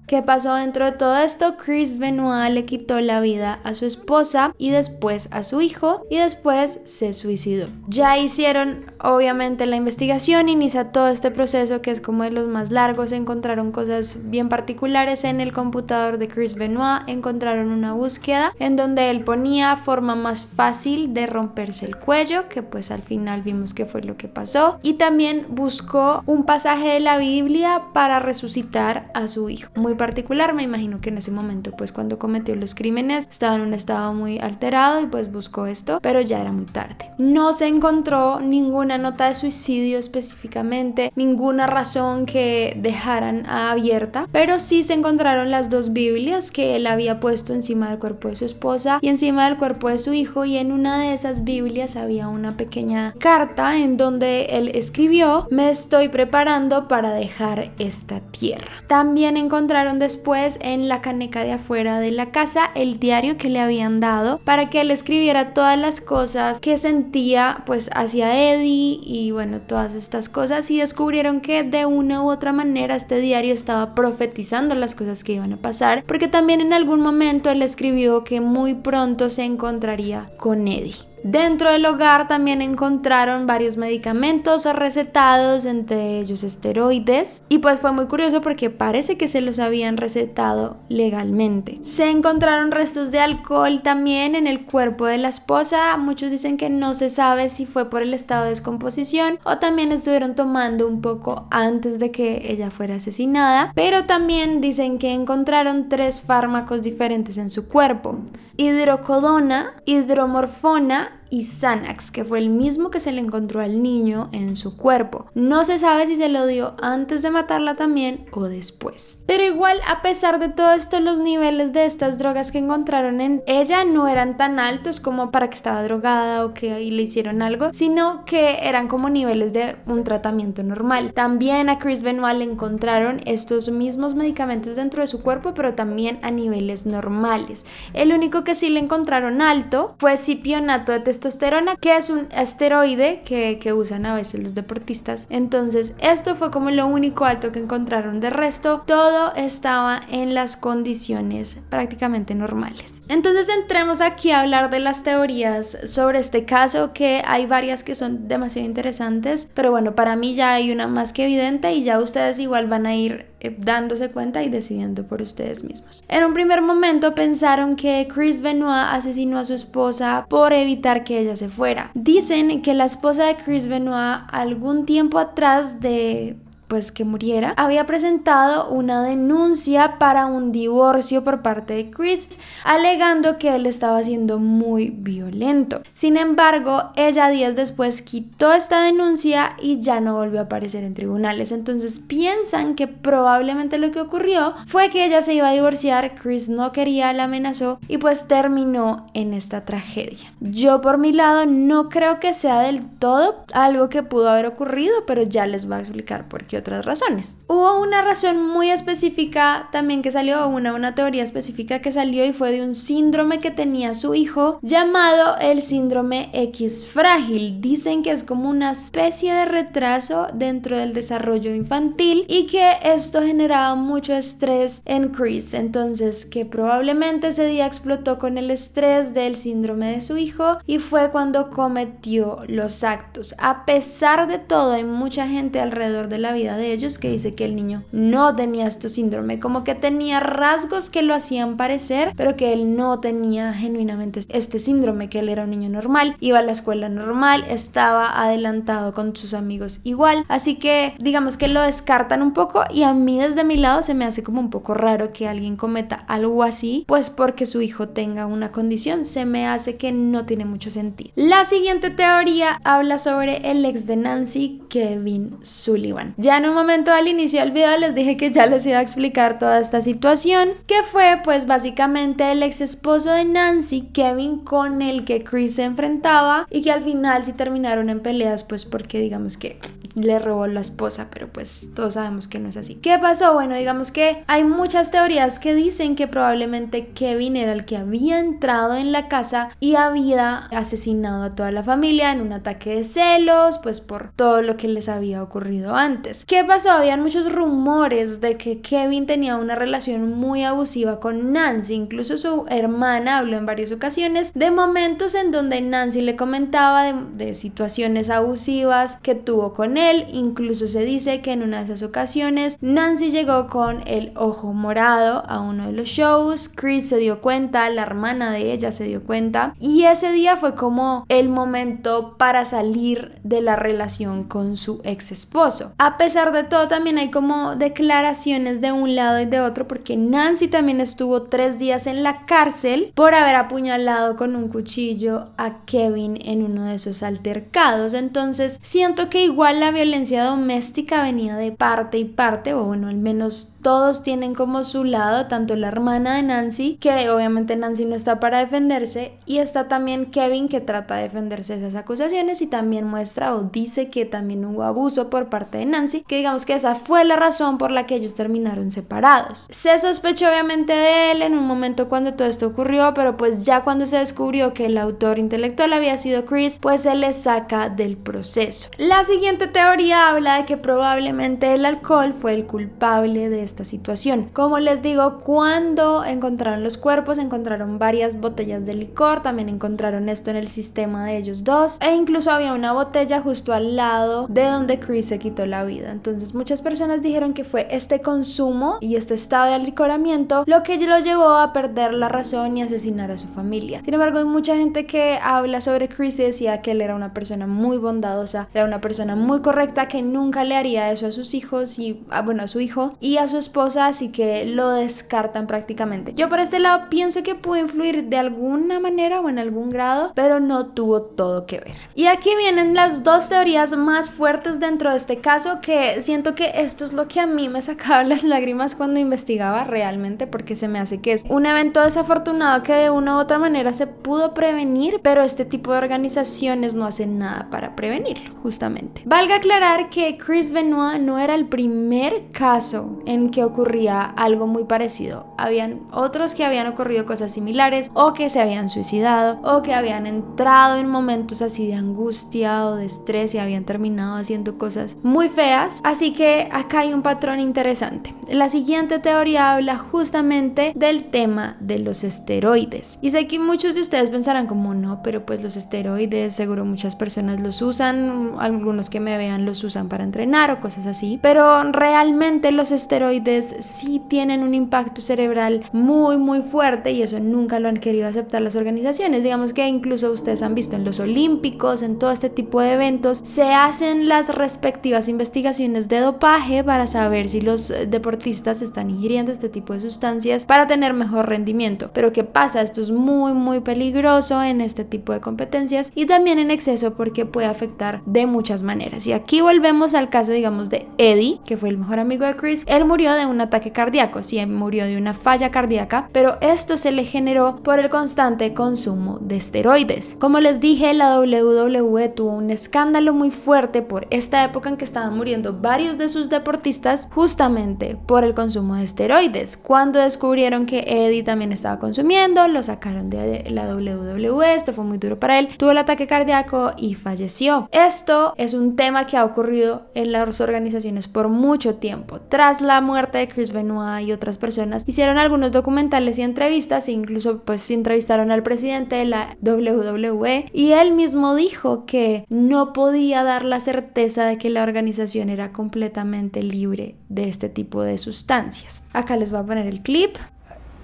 ¿Qué pasó dentro de todo esto? Chris Benoit le quitó la vida a su esposa y después a su hijo y después se suicidó. Ya hicieron obviamente la investigación, inicia todo este proceso que es como de los más largos. Encontraron cosas bien particulares en el computador de Chris Benoit, encontraron una búsqueda en donde él ponía forma más fácil de romperse el cuello, que pues al final vimos que fue lo que pasó, y también buscó un pasaje de la Biblia para resucitar a su hijo. Muy particular, me imagino que en ese momento pues cuando cometió los crímenes estaba en un estado muy alterado y pues buscó esto, pero ya era muy tarde. No se encontró ninguna nota de suicidio específicamente, ninguna razón que dejaran abierta, pero sí se encontraron las dos Biblias que él había puesto encima del cuerpo de su esposa y encima del cuerpo de su hijo, y en una de esas Biblias había una pequeña carta en donde él escribió: me estoy preparando para dejar esta tierra. También encontraron después en la caneca de afuera de la casa el diario que le habían dado para que él escribiera todas las cosas que sentía pues hacia Eddie y bueno, todas estas cosas, y descubrieron que de una u otra manera este diario estaba profetizando las cosas que iban a pasar, porque también en algún momento él escribió que muy pronto se encontraría con Eddie. Dentro del hogar también encontraron varios medicamentos recetados, entre ellos esteroides, y pues fue muy curioso porque parece que se los habían recetado legalmente. Se encontraron restos de alcohol también en el cuerpo de la esposa. Muchos dicen que no se sabe si fue por el estado de descomposición o también estuvieron tomando un poco antes de que ella fuera asesinada, pero también dicen que encontraron 3 fármacos diferentes en su cuerpo: hidrocodona, hidromorfona y Xanax, que fue el mismo que se le encontró al niño en su cuerpo. No se sabe si se lo dio antes de matarla también o después. Pero igual, a pesar de todo esto, los niveles de estas drogas que encontraron en ella no eran tan altos como para que estaba drogada o que ahí le hicieron algo, sino que eran como niveles de un tratamiento normal. También a Chris Benoit le encontraron estos mismos medicamentos dentro de su cuerpo, pero también a niveles normales. El único que sí le encontraron alto fue cipionato de testosterona, que es un esteroide que usan a veces los deportistas. Entonces esto fue como lo único alto que encontraron. De resto todo estaba en las condiciones prácticamente normales. Entonces entremos aquí a hablar de las teorías sobre este caso, que hay varias que son demasiado interesantes, pero bueno, para mí ya hay una más que evidente y ya ustedes igual van a ir dándose cuenta y decidiendo por ustedes mismos. En un primer momento pensaron que Chris Benoit asesinó a su esposa por evitar que ella se fuera. Dicen que la esposa de Chris Benoit algún tiempo atrás de pues que muriera, había presentado una denuncia para un divorcio por parte de Chris, alegando que él estaba siendo muy violento. Sin embargo, ella días después quitó esta denuncia y ya no volvió a aparecer en tribunales. Entonces piensan que probablemente lo que ocurrió fue que ella se iba a divorciar, Chris no quería, la amenazó y pues terminó en esta tragedia. Yo por mi lado no creo que sea del todo algo que pudo haber ocurrido, pero ya les voy a explicar por qué otras razones. Hubo una razón muy específica también que salió, una teoría específica que salió, y fue de un síndrome que tenía su hijo llamado el síndrome X frágil. Dicen que es como una especie de retraso dentro del desarrollo infantil y que esto generaba mucho estrés en Chris. Entonces que probablemente ese día explotó con el estrés del síndrome de su hijo y fue cuando cometió los actos. A pesar de todo, hay mucha gente alrededor de la vida de ellos que dice que el niño no tenía este síndrome, como que tenía rasgos que lo hacían parecer, pero que él no tenía genuinamente este síndrome, que él era un niño normal, iba a la escuela normal, estaba adelantado con sus amigos igual, así que digamos que lo descartan un poco, y a mí desde mi lado se me hace como un poco raro que alguien cometa algo así, pues porque su hijo tenga una condición, se me hace que no tiene mucho sentido. La siguiente teoría habla sobre el ex de Nancy, Kevin Sullivan. Ya en un momento al inicio del video les dije que ya les iba a explicar toda esta situación, que fue pues básicamente el ex esposo de Nancy, Kevin, con el que Chris se enfrentaba y que al final sí terminaron en peleas, pues porque digamos que le robó la esposa, pero pues todos sabemos que no es así. ¿Qué pasó? Bueno, digamos que hay muchas teorías que dicen que probablemente Kevin era el que había entrado en la casa y había asesinado a toda la familia en un ataque de celos, pues por todo lo que les había ocurrido antes. ¿Qué pasó? Habían muchos rumores de que Kevin tenía una relación muy abusiva con Nancy, incluso su hermana habló en varias ocasiones de momentos en donde Nancy le comentaba de situaciones abusivas que tuvo con él. Incluso se dice que en una de esas ocasiones Nancy llegó con el ojo morado a uno de los shows. Chris se dio cuenta, la hermana de ella se dio cuenta, y ese día fue como el momento para salir de la relación con su ex esposo. A pesar de todo, también hay como declaraciones de un lado y de otro, porque Nancy también estuvo 3 días en la cárcel por haber apuñalado con un cuchillo a Kevin en uno de esos altercados. Entonces siento que igual la violencia doméstica venía de parte y parte, o bueno, al menos todos tienen como su lado, tanto la hermana de Nancy, que obviamente Nancy no está para defenderse, y está también Kevin, que trata de defenderse de esas acusaciones y también muestra o dice que también hubo abuso por parte de Nancy, que digamos que esa fue la razón por la que ellos terminaron separados. Se sospechó obviamente de él en un momento cuando todo esto ocurrió, pero pues ya cuando se descubrió que el autor intelectual había sido Chris, pues se le saca del proceso. La siguiente teoría habla de que probablemente el alcohol fue el culpable de esta situación. Como les digo, cuando encontraron los cuerpos, encontraron varias botellas de licor, también encontraron esto en el sistema de ellos dos, e incluso había una botella justo al lado de donde Chris se quitó la vida. Entonces muchas personas dijeron que fue este consumo y este estado de alicoramiento lo que lo llevó a perder la razón y asesinar a su familia. Sin embargo, hay mucha gente que habla sobre Chris y decía que él era una persona muy bondadosa, era una persona muy correcta, que nunca le haría eso a sus hijos y a su hijo y a su esposa, así que lo descartan prácticamente. Yo por este lado pienso que pudo influir de alguna manera o en algún grado, pero no tuvo todo que ver. Y aquí vienen las dos teorías más fuertes dentro de este caso, que siento que esto es lo que a mí me sacaba las lágrimas cuando investigaba realmente, porque se me hace que es un evento desafortunado que de una u otra manera se pudo prevenir, pero este tipo de organizaciones no hacen nada para prevenirlo, justamente. Valga aclarar que Chris Benoit no era el primer caso en que ocurría algo muy parecido. Habían otros que habían ocurrido cosas similares, o que se habían suicidado, o que habían entrado en momentos así de angustia o de estrés y habían terminado haciendo cosas muy feas. Así que acá hay un patrón interesante. La siguiente teoría habla justamente del tema de los esteroides. Y sé que muchos de ustedes pensarán como no, pero pues los esteroides seguro muchas personas los usan, algunos que me vean los usan para entrenar o cosas así, pero realmente los esteroides sí tienen un impacto cerebral muy fuerte, y eso nunca lo han querido aceptar las organizaciones. Digamos que incluso ustedes han visto en los olímpicos, en todo este tipo de eventos, se hacen las respectivas investigaciones de dopaje para saber si los deportistas están ingiriendo este tipo de sustancias para tener mejor rendimiento. Pero ¿qué pasa? Esto es muy peligroso en este tipo de competencias y también en exceso, porque puede afectar de muchas maneras. Y aquí volvemos al caso, digamos, de Eddie, que fue el mejor amigo de Chris. Él murió de un ataque cardíaco, sí, murió de una falla cardíaca, pero esto se le generó por el constante consumo de esteroides. Como les dije, la WWE tuvo un escándalo muy fuerte por esta época en que estaban muriendo varios de sus deportistas justamente por el consumo de esteroides. Cuando descubrieron que Eddie también estaba consumiendo, lo sacaron de la WWE, esto fue muy duro para él, tuvo el ataque cardíaco y falleció. Esto es un tema que ha ocurrido en las organizaciones por mucho tiempo. Tras la muerte de Chris Benoit y otras personas, hicieron algunos documentales y entrevistas, e incluso pues entrevistaron al presidente de la WWE, y él mismo dijo que no podía dar la certeza de que la organización era completamente libre de este tipo de sustancias. Acá les voy a poner el clip.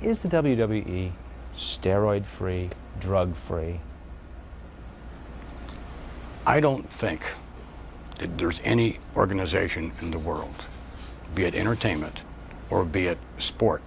Is the WWE steroid free, drug free? I don't think that there's any organization in the world, be it entertainment or be it sport,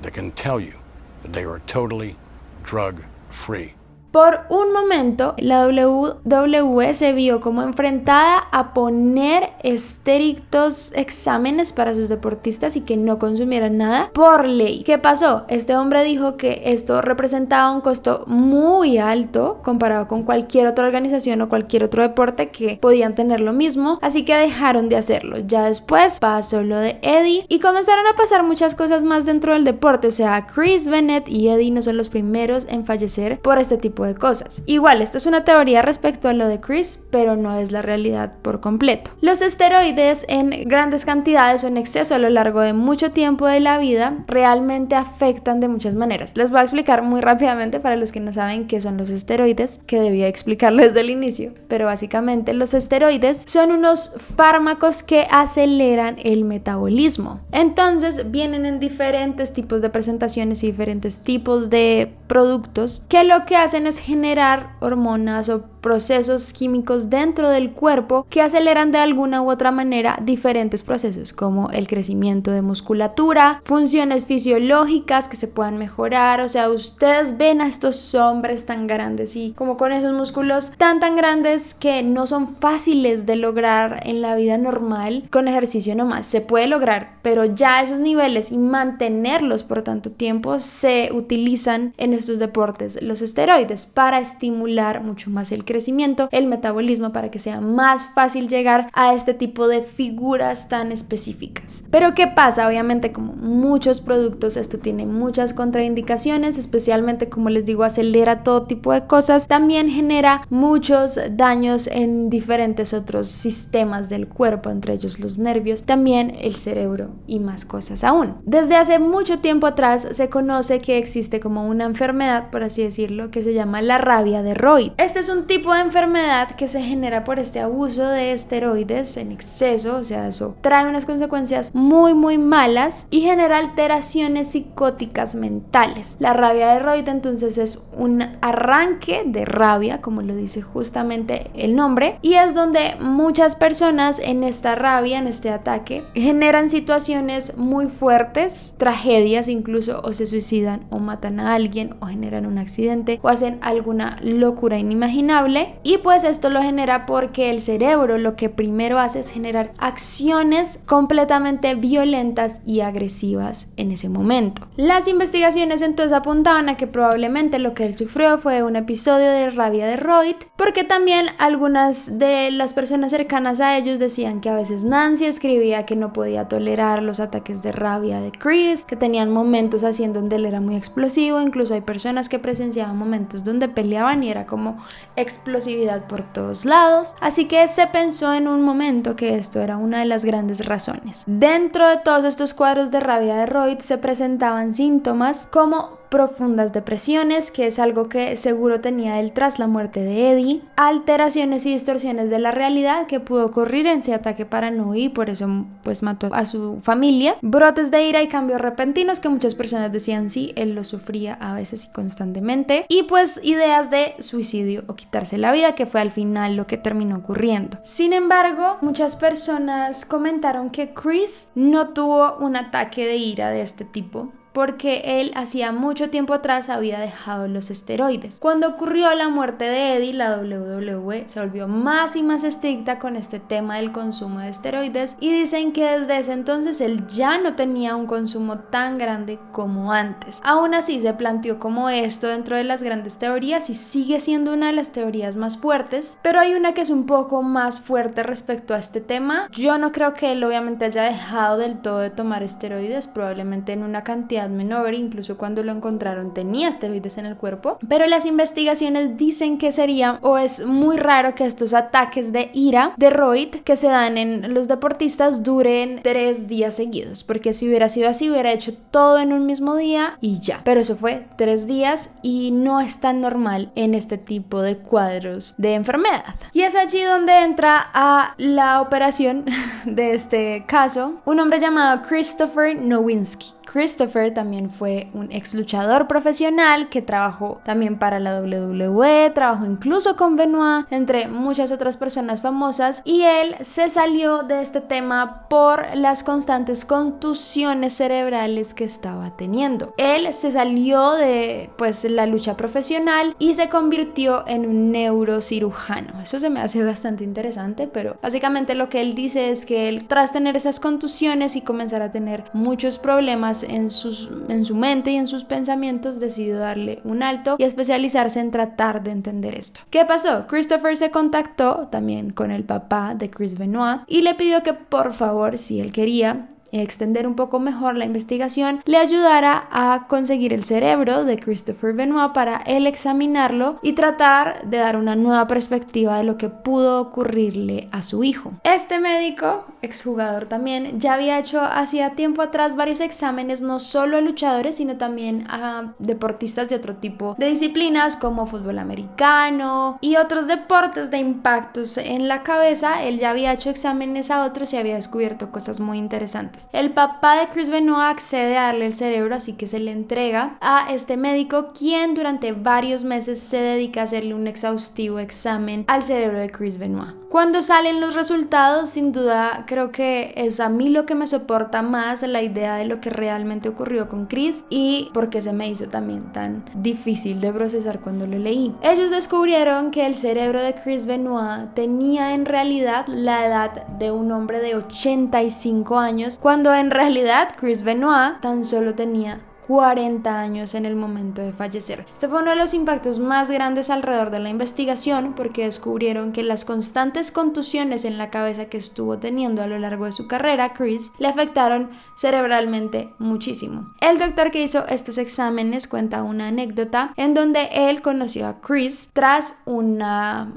that can tell you that they are totally drug free. Por un momento, la WWE se vio como enfrentada a poner estrictos exámenes para sus deportistas y que no consumieran nada por ley. ¿Qué pasó? Este hombre dijo que esto representaba un costo muy alto comparado con cualquier otra organización o cualquier otro deporte que podían tener lo mismo, así que dejaron de hacerlo. Ya después pasó lo de Eddie y comenzaron a pasar muchas cosas más dentro del deporte, o sea, Chris Bennett y Eddie no son los primeros en fallecer por este tipo de cosas. Igual, esto es una teoría respecto a lo de Chris, pero no es la realidad por completo. Los esteroides en grandes cantidades o en exceso a lo largo de mucho tiempo de la vida realmente afectan de muchas maneras. Les voy a explicar muy rápidamente para los que no saben qué son los esteroides, que debía explicarlo desde el inicio, pero básicamente los esteroides son unos fármacos que aceleran el metabolismo. Entonces vienen en diferentes tipos de presentaciones y diferentes tipos de productos que lo que hacen es generar hormonas o procesos químicos dentro del cuerpo que aceleran de alguna u otra manera diferentes procesos como el crecimiento de musculatura, funciones fisiológicas que se puedan mejorar. O sea, ustedes ven a estos hombres tan grandes y como con esos músculos tan grandes que no son fáciles de lograr en la vida normal con ejercicio nomás. Se puede lograr, pero ya esos niveles y mantenerlos por tanto tiempo se utilizan en estos deportes los esteroides para estimular mucho más el crecimiento, el metabolismo, para que sea más fácil llegar a este tipo de figuras tan específicas. Pero ¿qué pasa? Obviamente, como muchos productos, esto tiene muchas contraindicaciones, especialmente, como les digo, acelera todo tipo de cosas. También genera muchos daños en diferentes otros sistemas del cuerpo, entre ellos los nervios, también el cerebro y más cosas aún. Desde hace mucho tiempo atrás se conoce que existe como una enfermedad, por así decirlo, que se llama la rabia de Royd. Este es un tipo de enfermedad que se genera por este abuso de esteroides en exceso, o sea, eso trae unas consecuencias muy malas y genera alteraciones psicóticas mentales. La rabia de Royd entonces es un arranque de rabia, como lo dice justamente el nombre, y es donde muchas personas en esta rabia, en este ataque, generan situaciones muy fuertes, tragedias incluso, o se suicidan o matan a alguien o generan un accidente o hacen alguna locura inimaginable. Y pues esto lo genera porque el cerebro lo que primero hace es generar acciones completamente violentas y agresivas en ese momento. Las investigaciones entonces apuntaban a que probablemente lo que él sufrió fue un episodio de rabia de Royd, porque también algunas de las personas cercanas a ellos decían que a veces Nancy escribía que no podía tolerar los ataques de rabia de Chris, que tenían momentos así en donde él era muy explosivo. Incluso hay personas que presenciaban momentos donde peleaban y era como explosividad por todos lados. Así que se pensó en un momento que esto era una de las grandes razones. Dentro de todos estos cuadros de rabia de Royd se presentaban síntomas como profundas depresiones, que es algo que seguro tenía él tras la muerte de Eddie, alteraciones y distorsiones de la realidad que pudo ocurrir en ese ataque paranoide y por eso pues mató a su familia, brotes de ira y cambios repentinos que muchas personas decían sí, él lo sufría a veces y constantemente, y pues ideas de suicidio o quitarse la vida, que fue al final lo que terminó ocurriendo. Sin embargo, muchas personas comentaron que Chris no tuvo un ataque de ira de este tipo, porque él hacía mucho tiempo atrás había dejado los esteroides. Cuando ocurrió la muerte de Eddie, la WWE se volvió más y más estricta con este tema del consumo de esteroides y dicen que desde ese entonces él ya no tenía un consumo tan grande como antes. Aún así se planteó como esto dentro de las grandes teorías y sigue siendo una de las teorías más fuertes, pero hay una que es un poco más fuerte respecto a este tema. Yo no creo que él obviamente haya dejado del todo de tomar esteroides, probablemente en una cantidad menor, incluso cuando lo encontraron tenía esteroides en el cuerpo, pero las investigaciones dicen que sería o es muy raro que estos ataques de ira de Royd que se dan en los deportistas duren 3 días seguidos, porque si hubiera sido así hubiera hecho todo en un mismo día y ya, pero eso fue 3 días y no es tan normal en este tipo de cuadros de enfermedad. Y es allí donde entra a la operación de este caso un hombre llamado Christopher Nowinski. Christopher también fue un ex luchador profesional que trabajó también para la WWE, trabajó incluso con Benoit, entre muchas otras personas famosas, y él se salió de este tema por las constantes contusiones cerebrales que estaba teniendo. Él se salió de la lucha profesional y se convirtió en un neurocirujano. Eso se me hace bastante interesante, pero básicamente lo que él dice es que él, tras tener esas contusiones y comenzar a tener muchos problemas en su mente y en sus pensamientos, decidió darle un alto y especializarse en tratar de entender esto. ¿Qué pasó? Christopher se contactó también con el papá de Chris Benoit y le pidió que por favor, si él quería extender un poco mejor la investigación, le ayudara a conseguir el cerebro de Christopher Benoit para él examinarlo y tratar de dar una nueva perspectiva de lo que pudo ocurrirle a su hijo. Este médico, exjugador también, ya había hecho hacía tiempo atrás varios exámenes no solo a luchadores, sino también a deportistas de otro tipo de disciplinas como fútbol americano y otros deportes de impactos en la cabeza. Él ya había hecho exámenes a otros y había descubierto cosas muy interesantes. El papá de Chris Benoit accede a darle el cerebro, así que se le entrega a este médico, quien durante varios meses se dedica a hacerle un exhaustivo examen al cerebro de Chris Benoit. Cuando salen los resultados, sin duda creo que es a mí lo que me soporta más la idea de lo que realmente ocurrió con Chris y por qué se me hizo también tan difícil de procesar cuando lo leí. Ellos descubrieron que el cerebro de Chris Benoit tenía en realidad la edad de un hombre de 85 años, cuando en realidad Chris Benoit tan solo tenía 40 años en el momento de fallecer. Este fue uno de los impactos más grandes alrededor de la investigación, porque descubrieron que las constantes contusiones en la cabeza que estuvo teniendo a lo largo de su carrera, Chris, le afectaron cerebralmente muchísimo. El doctor que hizo estos exámenes cuenta una anécdota en donde él conoció a Chris tras un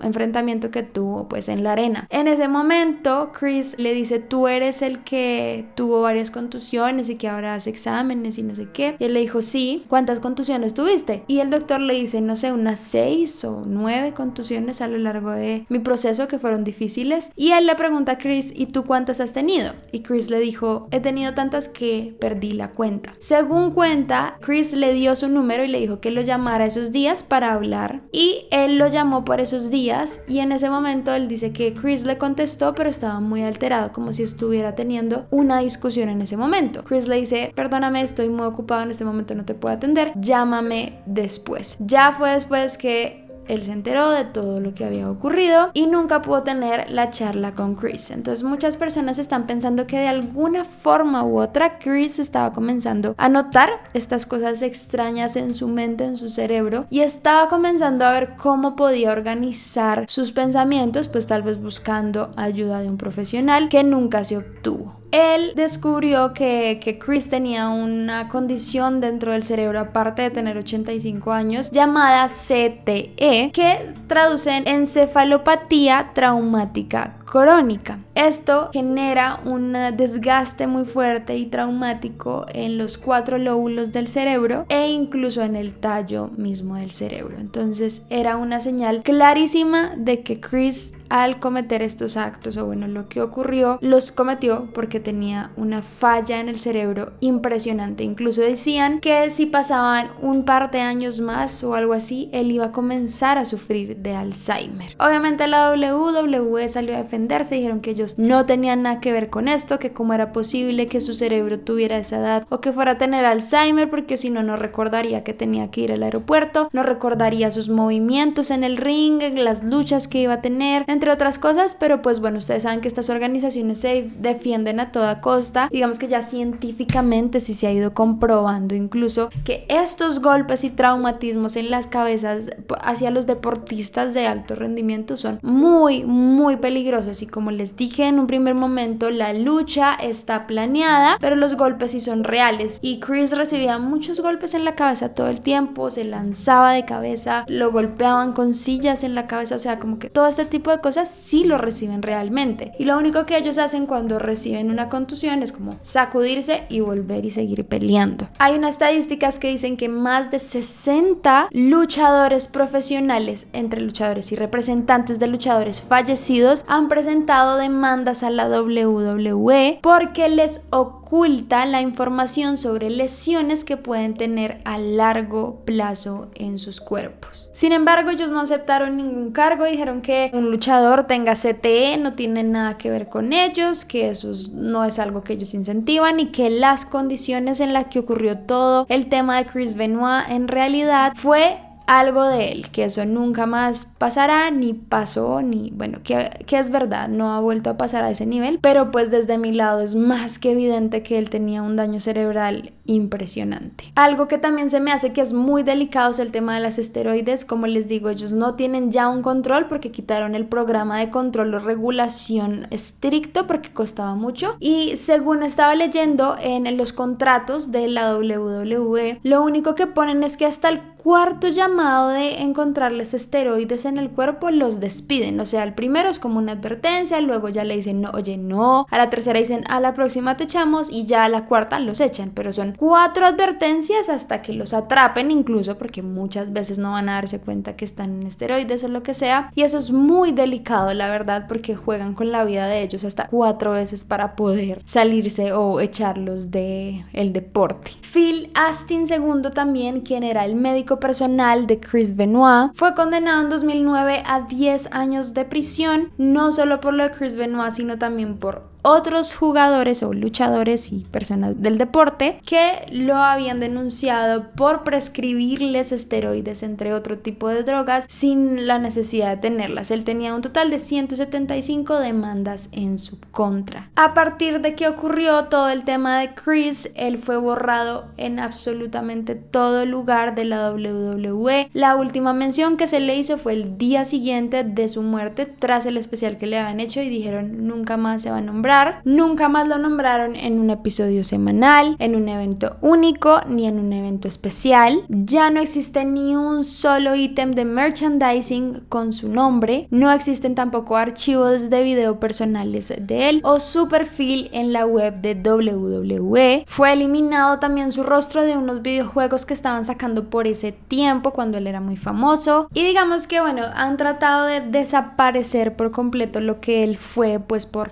enfrentamiento que tuvo en la arena. En ese momento Chris le dice: tú eres el que tuvo varias contusiones y que ahora hace exámenes y no sé qué. Y él le dijo: sí. ¿Cuántas contusiones tuviste? Y el doctor le dice, no sé, unas 6 o 9 contusiones a lo largo de mi proceso que fueron difíciles. Y él le pregunta a Chris: ¿y tú cuántas has tenido? Y Chris le dijo: he tenido tantas que perdí la cuenta. Según cuenta, Chris le dio su número y le dijo que lo llamara esos días para hablar. Y él lo llamó por esos días y en ese momento él dice que Chris le contestó, pero estaba muy alterado, como si estuviera teniendo una discusión en ese momento. Chris le dice: perdóname, estoy muy ocupado en este momento, no te puedo atender, llámame después. Ya fue después que él se enteró de todo lo que había ocurrido y nunca pudo tener la charla con Chris. Entonces muchas personas están pensando que de alguna forma u otra Chris estaba comenzando a notar estas cosas extrañas en su mente, en su cerebro, y estaba comenzando a ver cómo podía organizar sus pensamientos, tal vez buscando ayuda de un profesional, que nunca se obtuvo. Él descubrió que Chris tenía una condición dentro del cerebro, aparte de tener 85 años, llamada CTE, que traduce en encefalopatía traumática crónica. Esto genera un desgaste muy fuerte y traumático en los 4 lóbulos del cerebro e incluso en el tallo mismo del cerebro. Entonces era una señal clarísima de que Chris, al cometer estos actos, o bueno, lo que ocurrió, los cometió porque tenía una falla en el cerebro impresionante. Incluso decían que si pasaban un par de años más o algo así, él iba a comenzar a sufrir de Alzheimer. Obviamente la WWE salió a defenderse, dijeron que ellos no tenían nada que ver con esto, que cómo era posible que su cerebro tuviera esa edad o que fuera a tener Alzheimer, porque si no, no recordaría que tenía que ir al aeropuerto, no recordaría sus movimientos en el ring, las luchas que iba a tener, entre otras cosas. Pero bueno, ustedes saben que estas organizaciones se defienden a toda costa. Digamos que ya científicamente sí se ha ido comprobando incluso que estos golpes y traumatismos en las cabezas hacia los deportistas de alto rendimiento son muy, muy peligrosos. Y como les dije en un primer momento, la lucha está planeada, pero los golpes sí son reales. Y Chris recibía muchos golpes en la cabeza todo el tiempo, se lanzaba de cabeza, lo golpeaban con sillas en la cabeza, o sea, como que todo este tipo de cosas sí lo reciben realmente. Y lo único que ellos hacen cuando reciben una contusión es como sacudirse y volver y seguir peleando. Hay unas estadísticas que dicen que más de 60 luchadores profesionales, entre luchadores y representantes de luchadores fallecidos, han presentado demandas a la WWE porque les oculta la información sobre lesiones que pueden tener a largo plazo en sus cuerpos. Sin embargo, ellos no aceptaron ningún cargo, dijeron que un luchador tenga CTE no tiene nada que ver con ellos, que eso no es algo que ellos incentivan y que las condiciones en las que ocurrió todo el tema de Chris Benoit en realidad fue algo de él, que eso nunca más pasará, ni pasó, ni bueno, que es verdad, no ha vuelto a pasar a ese nivel, pero pues desde mi lado es más que evidente que él tenía un daño cerebral impresionante. Algo que también se me hace que es muy delicado es el tema de las esteroides. Como les digo, ellos no tienen ya un control porque quitaron el programa de control o regulación estricto porque costaba mucho, y según estaba leyendo en los contratos de la WWE, lo único que ponen es que hasta el cuarto llamado de encontrarles esteroides en el cuerpo los despiden. O sea, el primero es como una advertencia, luego ya le dicen no, oye no, a la tercera dicen a la próxima te echamos, y ya a la cuarta los echan, pero son 4 advertencias hasta que los atrapen, incluso porque muchas veces no van a darse cuenta que están en esteroides o lo que sea, y eso es muy delicado la verdad, porque juegan con la vida de ellos hasta 4 veces para poder salirse o echarlos de el deporte. Phil Astin II también, quien era el médico personal de Chris Benoit, fue condenado en 2009 a 10 años de prisión, no solo por lo de Chris Benoit, sino también por otros jugadores o luchadores y personas del deporte que lo habían denunciado por prescribirles esteroides entre otro tipo de drogas sin la necesidad de tenerlas. Él tenía un total de 175 demandas en su contra. A partir de que ocurrió todo el tema de Chris, él fue borrado en absolutamente todo lugar de la WWE. La última mención que se le hizo fue el día siguiente de su muerte, tras el especial que le habían hecho, y dijeron nunca más se va a nombrar. Nunca más lo nombraron en un episodio semanal, en un evento único, ni en un evento especial. Ya no existe ni un solo ítem de merchandising con su nombre. No existen tampoco archivos de video personales de él o su perfil en la web de WWE. Fue eliminado también su rostro de unos videojuegos que estaban sacando por ese tiempo cuando él era muy famoso. Y digamos que bueno, han tratado de desaparecer por completo lo que él fue, pues por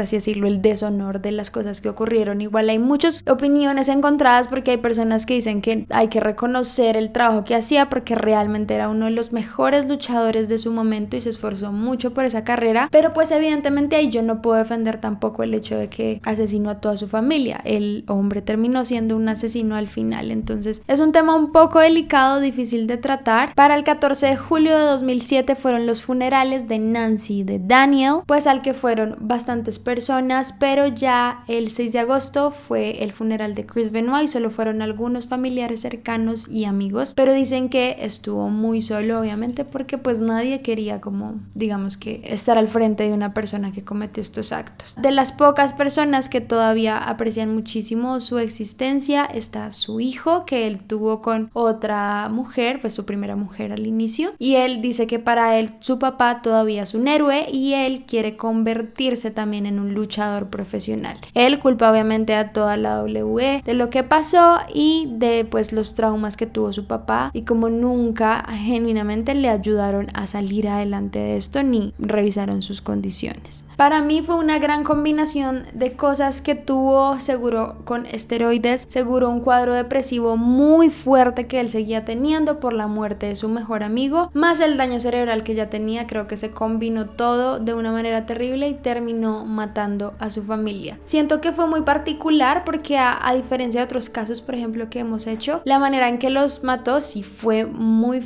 así decirlo, el deshonor de las cosas que ocurrieron. Igual hay muchas opiniones encontradas porque hay personas que dicen que hay que reconocer el trabajo que hacía porque realmente era uno de los mejores luchadores de su momento y se esforzó mucho por esa carrera, pero pues evidentemente ahí yo no puedo defender tampoco el hecho de que asesinó a toda su familia. El hombre terminó siendo un asesino al final, entonces es un tema un poco delicado, difícil de tratar. Para el 14 de julio de 2007 fueron los funerales de Nancy y de Daniel, pues al que fueron bastantes personas, pero ya el 6 de agosto fue el funeral de Chris Benoit y solo fueron algunos familiares cercanos y amigos, pero dicen que estuvo muy solo, obviamente, porque pues nadie quería como, digamos que, estar al frente de una persona que cometió estos actos. De las pocas personas que todavía aprecian muchísimo su existencia está su hijo, que él tuvo con otra mujer, pues su primera mujer al inicio, y él dice que para él su papá todavía es un héroe y él quiere convertirse también en un luchador profesional. Él culpa obviamente a toda la WWE de lo que pasó y de pues los traumas que tuvo su papá, y como nunca genuinamente le ayudaron a salir adelante de esto ni revisaron sus condiciones. Para mí fue una gran combinación de cosas que tuvo, seguro con esteroides, seguro un cuadro depresivo muy fuerte que él seguía teniendo por la muerte de su mejor amigo, más el daño cerebral que ya tenía. Creo que se combinó todo de una manera terrible y terminó matando a su familia. Siento que fue muy particular porque a diferencia de otros casos, por ejemplo, que hemos hecho, la manera en que los mató sí fue muy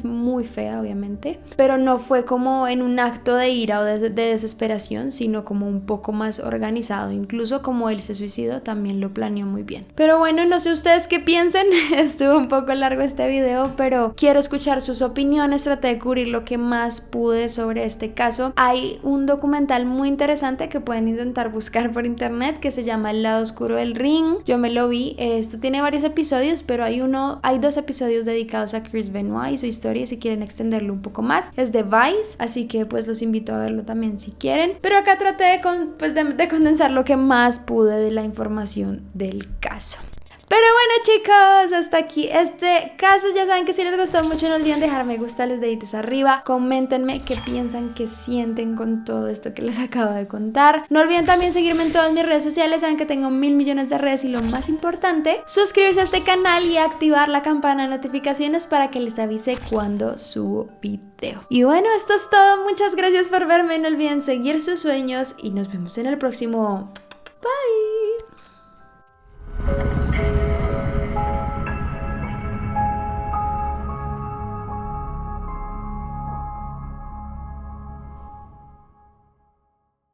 fea, obviamente, pero no fue como en un acto de ira o de desesperación, sino como un poco más organizado. Incluso como él se suicidó, también lo planeó muy bien. Pero bueno, no sé ustedes qué piensen. Estuvo un poco largo este video, pero quiero escuchar sus opiniones. Traté de cubrir lo que más pude sobre este caso. Hay un documental muy interesante que pueden intentar buscar por internet que se llama El lado oscuro del ring. Yo me lo vi. Esto tiene varios episodios, pero hay 2 episodios dedicados a Chris Benoit y su historia, y si quieren extenderlo un poco más es de Vice, así que pues los invito a verlo también si quieren. Pero acá traté de condensar lo que más pude de la información del caso. Pero bueno, chicos, hasta aquí este caso. Ya saben que si les gustó mucho no olviden dejar me gusta, los deditos arriba. Coméntenme qué piensan, qué sienten con todo esto que les acabo de contar. No olviden también seguirme en todas mis redes sociales. Saben que tengo 1000 millones de redes y lo más importante, suscribirse a este canal y activar la campana de notificaciones para que les avise cuando subo video. Y bueno, esto es todo. Muchas gracias por verme. No olviden seguir sus sueños y nos vemos en el próximo. Bye.